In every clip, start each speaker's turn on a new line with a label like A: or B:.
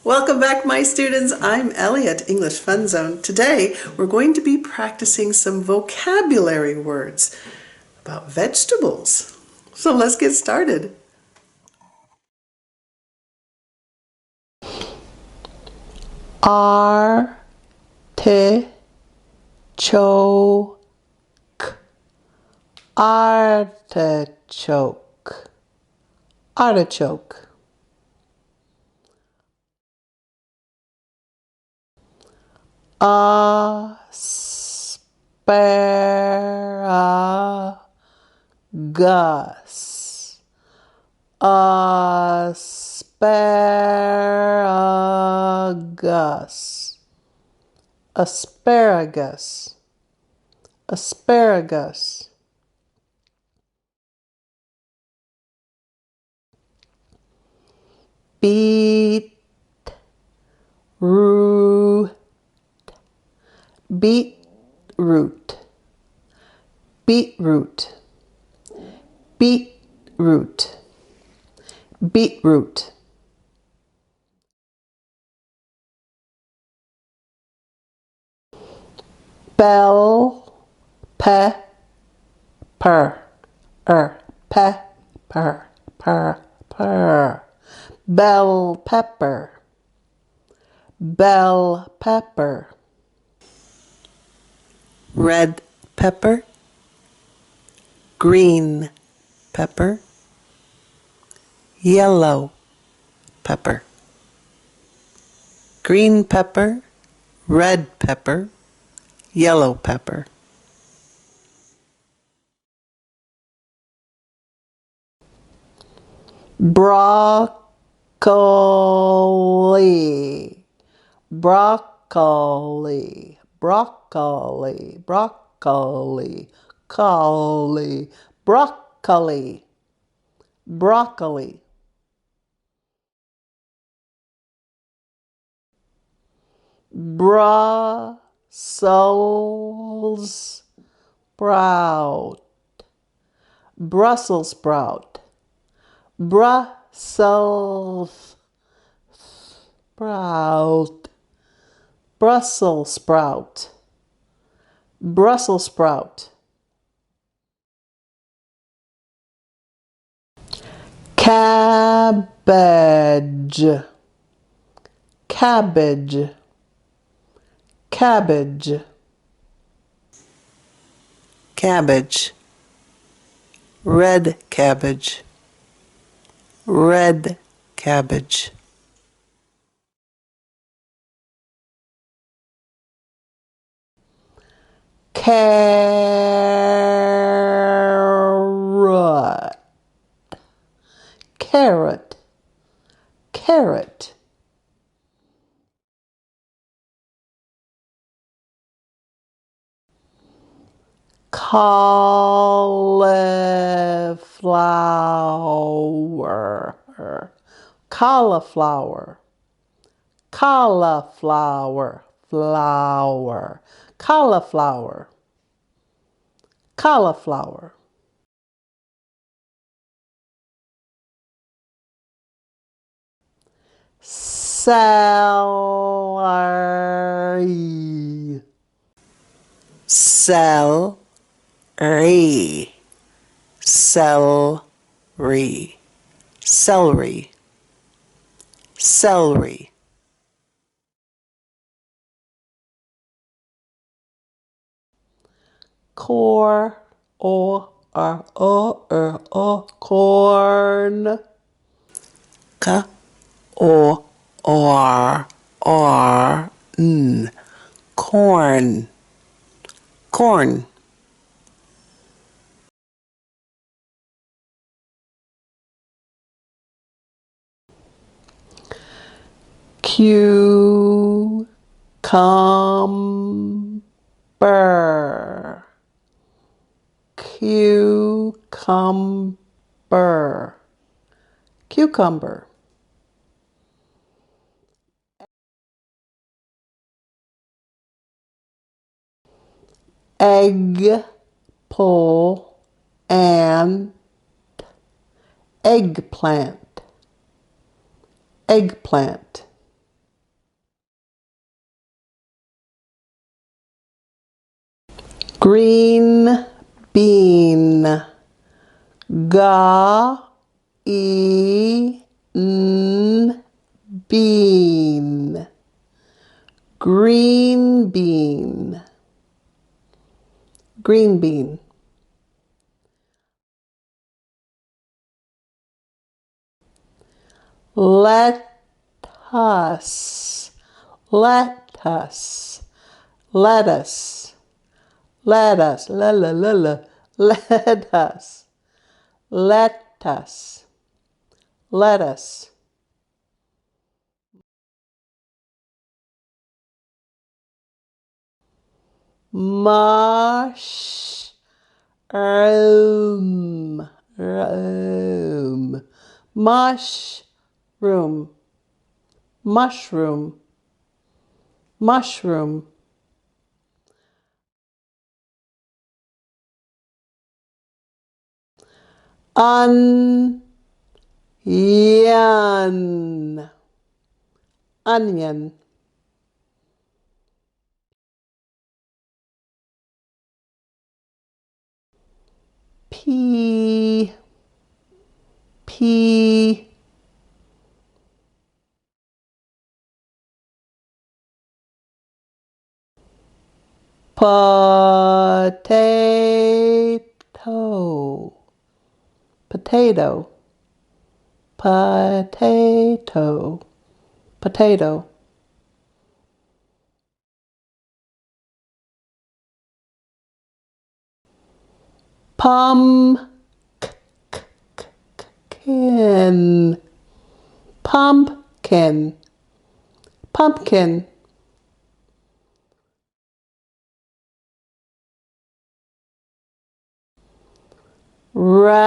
A: Welcome back, my students. I'm Ellie at English Fun Zone. Today, we're going to be practicing some vocabulary words about vegetables. So let's get started.
B: Artichoke, artichoke, artichoke. Asparagus, asparagus, asparagus, asparagus. Beetroot, beetroot, beetroot, beetroot, beetroot. Bell pepper, pepper, bell pepper, bell pepper.
A: Red pepper, green pepper, yellow pepper. Green pepper, red pepper, yellow pepper.
B: Broccoli, broccoli, broccoli, broccoli, broccoli, broccoli, broccoli. Brussels sprout, Brussels sprout, Brussels sprout, Brussels sprout, Brussels sprout. Cabbage, cabbage, cabbage.
A: Cabbage, red cabbage, red cabbage.
B: Carrot, carrot, carrot. Cauliflower, cauliflower, cauliflower, flower, cauliflower, cauliflower. Celery,
A: Celery, celery, celery, celery.
B: corn, corn,
A: K o r n, corn, corn.
B: cucumber, cucumber, cucumber. Eggplant, eggplant, eggplant. Green bean. Ga-e-n bean. Green bean. Green bean. Lettuce. Lettuce. Lettuce. Lettuce. La la la la. Lettuce. Lettuce. Lettuce. Mushroom. Room. Mushroom. Mushroom. Mushroom. Onion. Onion. Pea. Pea. Potato. Potato. Potato. Potato. Pumpkin. Pumpkin. Pumpkin. Radish.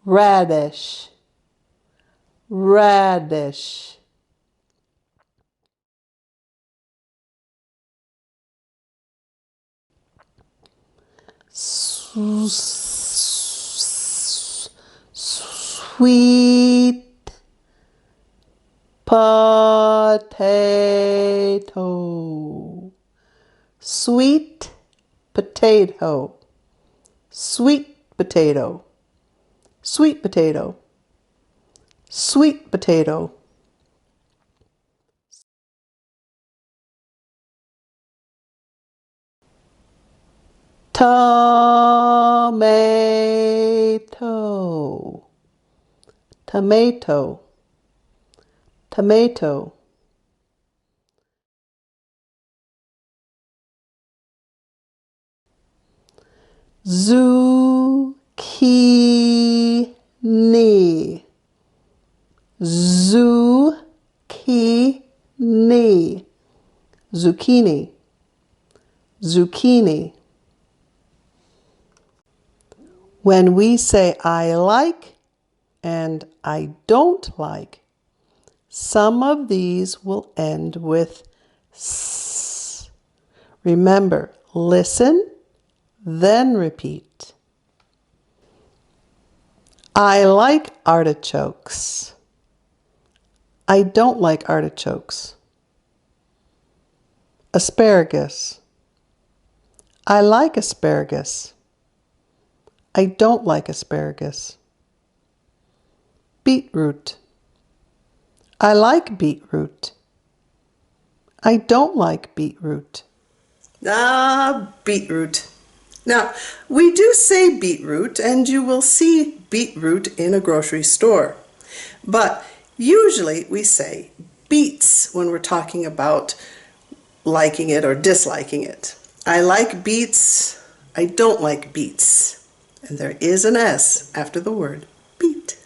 B: Radish. Radish. Sweet potato. Sweet potato. Sweet potato. Sweet potato. Sweet potato. Tomato. Tomato. Tomato. Zucchini. Zucchini. Zucchini. Zucchini. When we say I like and I don't like, some of these will end with s. Remember, listen, then repeat. I like artichokes. I don't like artichokes. Asparagus. I like asparagus. I don't like asparagus. Beetroot. I like beetroot. I don't like beetroot.
A: Beetroot. Now, we do say beetroot, and you will see beetroot in a grocery store. But usually we say beets when we're talking about liking it or disliking it. I like beets. I don't like beets. And there is an S after the word beet.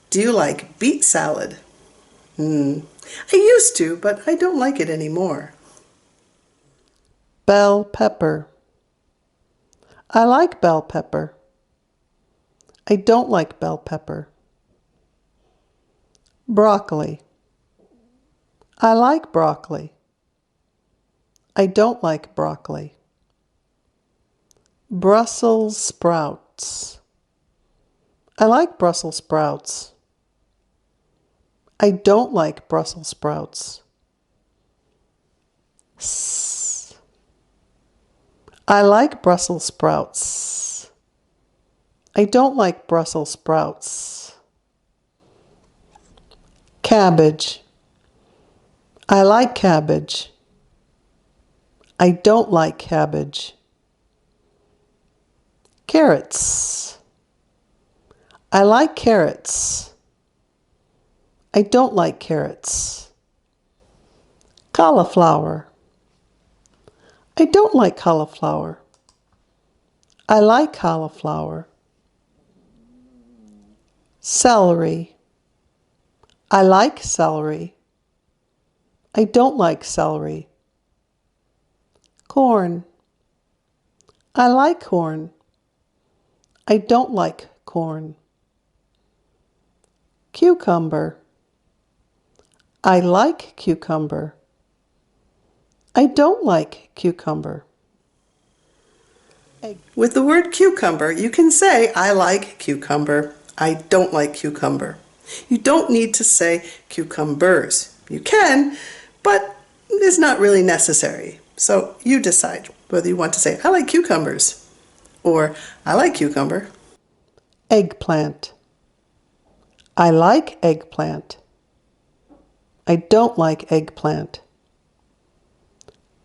A: Do you like beet salad? I used to, but I don't like it anymore.
B: Bell pepper. I like bell pepper. I don't like bell pepper. Broccoli. I like broccoli. I don't like broccoli. Brussels sprouts. I like Brussels sprouts. I don't like Brussels sprouts. S. I like Brussels sprouts. I don't like Brussels sprouts. Cabbage. I like cabbage. I don't like cabbage. Carrots. I like carrots. I don't like carrots. Cauliflower. I don't like cauliflower. I like cauliflower. Celery. I like celery. I don't like celery. Corn. I like corn. I don't like corn. Cucumber. I like cucumber. I don't like cucumber.
A: With the word cucumber, you can say, I like cucumber. I don't like cucumber. You don't need to say cucumbers. You can, but it's not really necessary. So you decide whether you want to say, I like cucumbers, or I like cucumber.
B: Eggplant. I like eggplant. I don't like eggplant.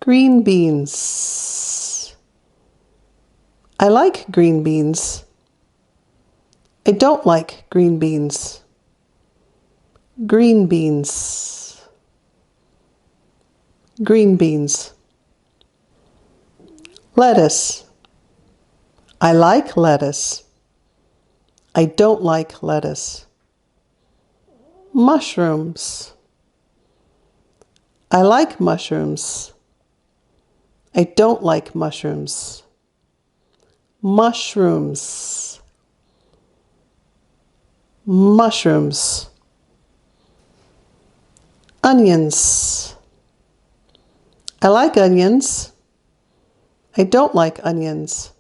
B: Green beans. I like green beans. I don't like green beans. Green beans. Green beans. Lettuce. I like lettuce. I don't like lettuce. Mushrooms. I like mushrooms. I don't like mushrooms. Mushrooms. Mushrooms. Onions. I like onions. I don't like onions.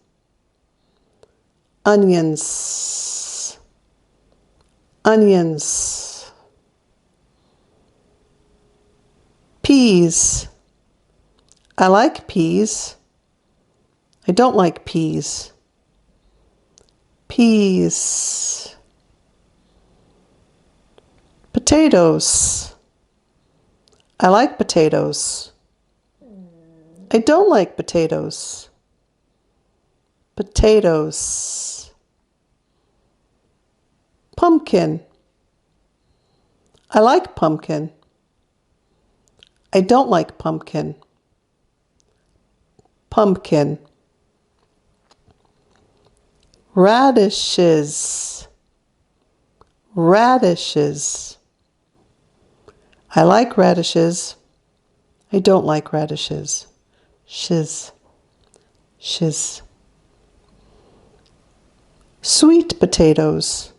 B: Onions. Onions. Peas. I like peas. I don't like peas. Peas. Potatoes. I like potatoes. I don't like potatoes. Potatoes. Pumpkin. I like pumpkin. I don't like pumpkin. Pumpkin. Radishes. Radishes. I like radishes. I don't like radishes. Shiz. Shiz. Sweet potatoes.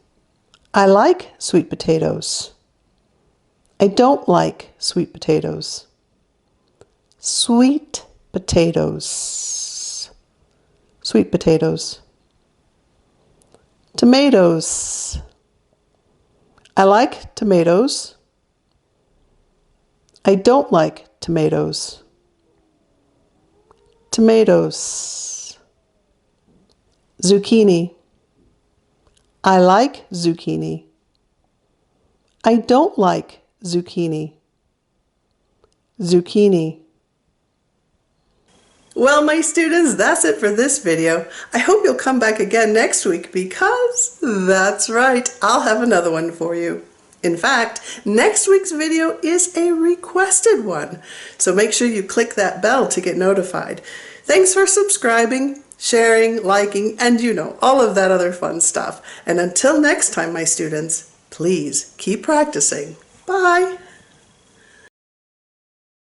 B: I like sweet potatoes. I don't like sweet potatoes. Sweet potatoes. Sweet potatoes. Tomatoes. I like tomatoes. I don't like tomatoes. Tomatoes. Zucchini. I like zucchini. I don't like zucchini. Zucchini.
A: Well, my students, that's it for this video. I hope you'll come back again next week because that's right, I'll have another one for you. In fact, next week's video is a requested one, so make sure you click that bell to get notified. Thanks for subscribing, sharing, liking, and all of that other fun stuff. And until next time, my students, please keep practicing. Bye!